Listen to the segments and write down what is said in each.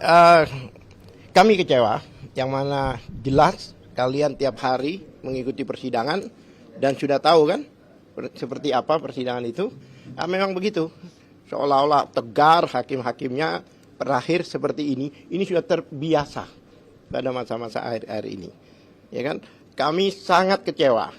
eh, kami kecewa, yang mana jelas kalian tiap hari mengikuti persidangan dan sudah tahu kan seperti apa persidangan itu. Memang begitu, seolah-olah tegar hakim-hakimnya berakhir seperti ini. Ini sudah terbiasa pada masa-masa akhir-akhir ini, ya kan? Kami sangat kecewa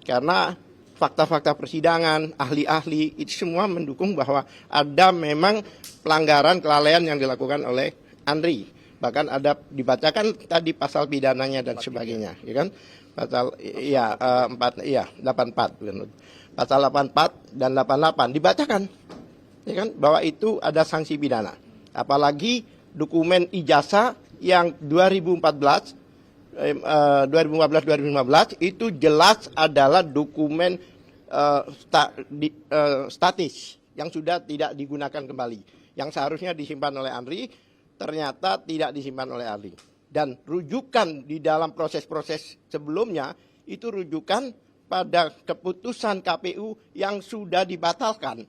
karena fakta-fakta persidangan, ahli-ahli itu semua mendukung bahwa ada memang pelanggaran kelalaian yang dilakukan oleh Andri. Bahkan ada dibacakan tadi pasal pidananya dan sebagainya, ya kan? Pasal 84, pasal 84 dan 88 dibacakan, ya kan? Bahwa itu ada sanksi pidana. Apalagi dokumen ijazah yang 2014-2015 itu jelas adalah dokumen statis yang sudah tidak digunakan kembali, yang seharusnya disimpan oleh Andri ternyata tidak disimpan oleh Andri. Dan rujukan di dalam proses-proses sebelumnya itu rujukan pada keputusan KPU yang sudah dibatalkan.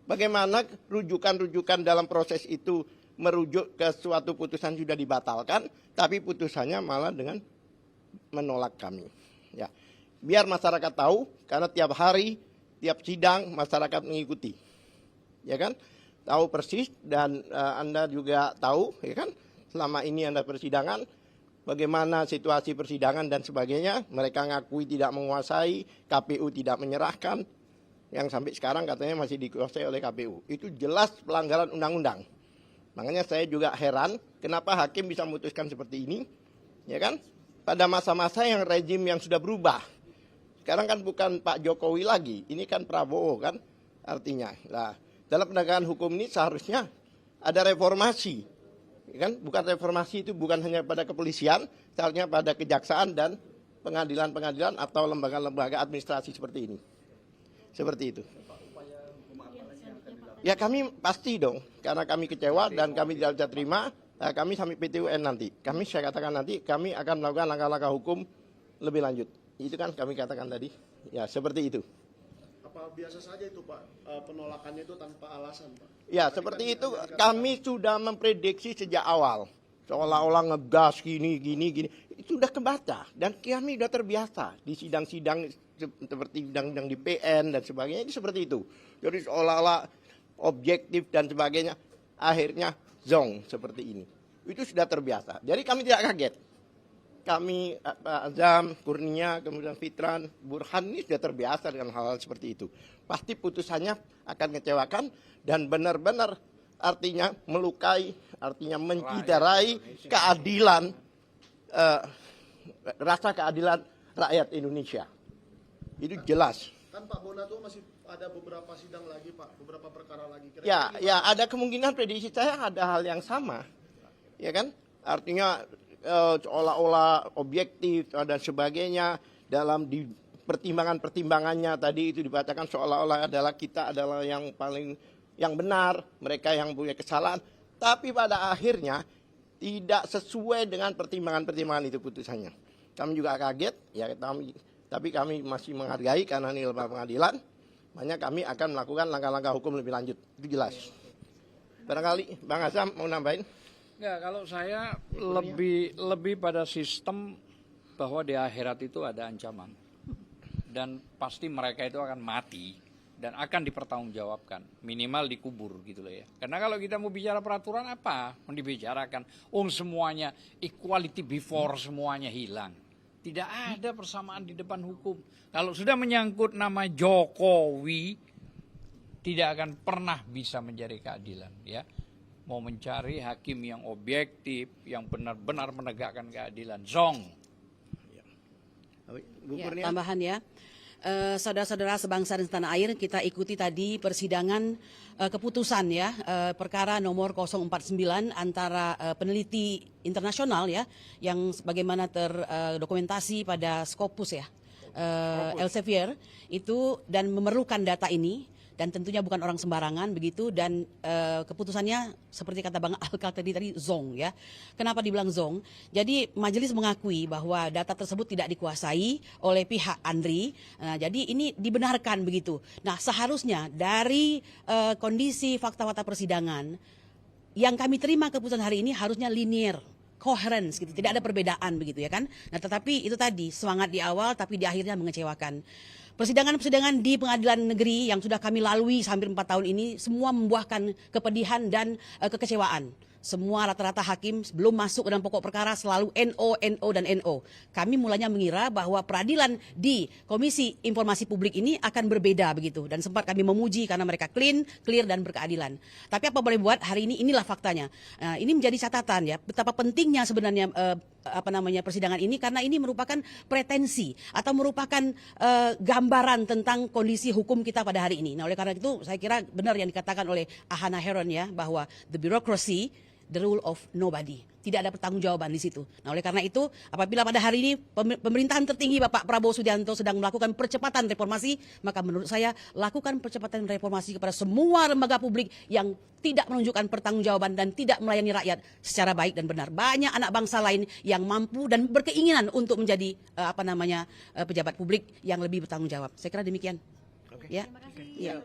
Bagaimana rujukan-rujukan dalam proses itu merujuk ke suatu putusan sudah dibatalkan, tapi putusannya malah dengan menolak kami. Ya, biar masyarakat tahu, karena tiap hari, tiap sidang masyarakat mengikuti, ya kan? Tahu persis dan Anda juga tahu, ya kan? Selama ini Anda persidangan, bagaimana situasi persidangan dan sebagainya. Mereka ngakui tidak menguasai, KPU tidak menyerahkan, yang sampai sekarang katanya masih dikuasai oleh KPU. Itu jelas pelanggaran undang-undang. Makanya saya juga heran kenapa hakim bisa memutuskan seperti ini, ya kan? Pada masa-masa yang rezim yang sudah berubah. Sekarang kan bukan Pak Jokowi lagi, ini kan Prabowo kan artinya. Nah, dalam penegakan hukum ini seharusnya ada reformasi, ya kan? Bukan reformasi itu bukan hanya pada kepolisian, seharusnya pada kejaksaan dan pengadilan-pengadilan atau lembaga-lembaga administrasi seperti ini. Seperti itu. Ya kami pasti dong, karena kami kecewa dan kami tidak bisa terima, kami sampai PT UN nanti. Saya katakan nanti kami akan melakukan langkah-langkah hukum lebih lanjut. Itu kan kami katakan tadi, ya seperti itu. Apa biasa saja itu Pak, penolakannya itu tanpa alasan Pak? Ya seperti itu, kami sudah memprediksi sejak awal. Seolah-olah ngegas gini, itu sudah kebaca. Dan kami sudah terbiasa di sidang-sidang seperti sidang di PN dan sebagainya, itu seperti itu. Jadi seolah-olah objektif dan sebagainya, akhirnya zong seperti ini. Itu sudah terbiasa. Jadi kami tidak kaget. Kami, Pak Azam, Kurnia, kemudian Fitran, Burhan ini sudah terbiasa dengan hal-hal seperti itu. Pasti putusannya akan mengecewakan dan benar-benar artinya melukai, artinya menciderai keadilan, rasa keadilan rakyat Indonesia. Itu jelas. Kan Pak Bonato masih ada beberapa sidang lagi Pak, beberapa perkara lagi. Ya ada kemungkinan prediksi saya ada hal yang sama, ya kan? Artinya seolah-olah objektif dan sebagainya dalam di pertimbangannya tadi itu dibacakan seolah-olah adalah kita adalah yang paling yang benar, mereka yang punya kesalahan, tapi pada akhirnya tidak sesuai dengan pertimbangan itu putusannya. Kami juga kaget, ya tapi kami masih menghargai karena ini lembaga pengadilan. Makanya kami akan melakukan langkah-langkah hukum lebih lanjut. Itu jelas. Barangkali Bang Azam mau nambahin? Enggak, kalau saya lebih pada sistem bahwa di akhirat itu ada ancaman. Dan pasti mereka itu akan mati dan akan dipertanggungjawabkan, minimal dikubur gitu loh ya. Karena kalau kita mau bicara peraturan apa? Mau dibicarakan semuanya equality before semuanya hilang. Tidak ada persamaan di depan hukum. Kalau sudah menyangkut nama Jokowi, tidak akan pernah bisa mencari keadilan. Ya, mau mencari hakim yang objektif, yang benar-benar menegakkan keadilan. Zong. Ya, tambahan ya. Saudara-saudara sebangsa dan setanah air, kita ikuti tadi persidangan keputusan ya, perkara nomor 049 antara peneliti internasional ya, yang sebagaimana terdokumentasi pada Scopus ya, Elsevier itu, dan memerlukan data ini. Dan tentunya bukan orang sembarangan begitu, dan keputusannya seperti kata Bang Alka tadi zong ya. Kenapa dibilang zong? Jadi majelis mengakui bahwa data tersebut tidak dikuasai oleh pihak Andri. Nah, jadi ini dibenarkan begitu. Nah, seharusnya dari kondisi fakta-fakta persidangan yang kami terima keputusan hari ini harusnya linear, coherence gitu, tidak ada perbedaan begitu ya kan. Nah, tetapi itu tadi semangat di awal tapi di akhirnya mengecewakan. Persidangan-persidangan di pengadilan negeri yang sudah kami lalui hampir 4 tahun ini semua membuahkan kepedihan dan kekecewaan. Semua rata-rata hakim belum masuk ke dalam pokok perkara selalu NO, NO, dan NO. Kami mulanya mengira bahwa peradilan di Komisi Informasi Publik ini akan berbeda begitu. Dan sempat kami memuji karena mereka clean, clear, dan berkeadilan. Tapi apa boleh buat, hari ini inilah faktanya. Ini menjadi catatan ya, betapa pentingnya sebenarnya persidangan ini, karena ini merupakan pretensi atau merupakan gambaran tentang kondisi hukum kita pada hari ini. Nah, oleh karena itu saya kira benar yang dikatakan oleh Ahana Heron ya, bahwa the bureaucracy, the rule of nobody. Tidak ada pertanggungjawaban di situ. Nah, oleh karena itu, apabila pada hari ini pemerintahan tertinggi Bapak Prabowo Subianto sedang melakukan percepatan reformasi, maka menurut saya lakukan percepatan reformasi kepada semua lembaga publik yang tidak menunjukkan pertanggungjawaban dan tidak melayani rakyat secara baik dan benar. Banyak anak bangsa lain yang mampu dan berkeinginan untuk menjadi pejabat publik yang lebih bertanggung jawab. Saya kira demikian. Oke. Ya. Ya,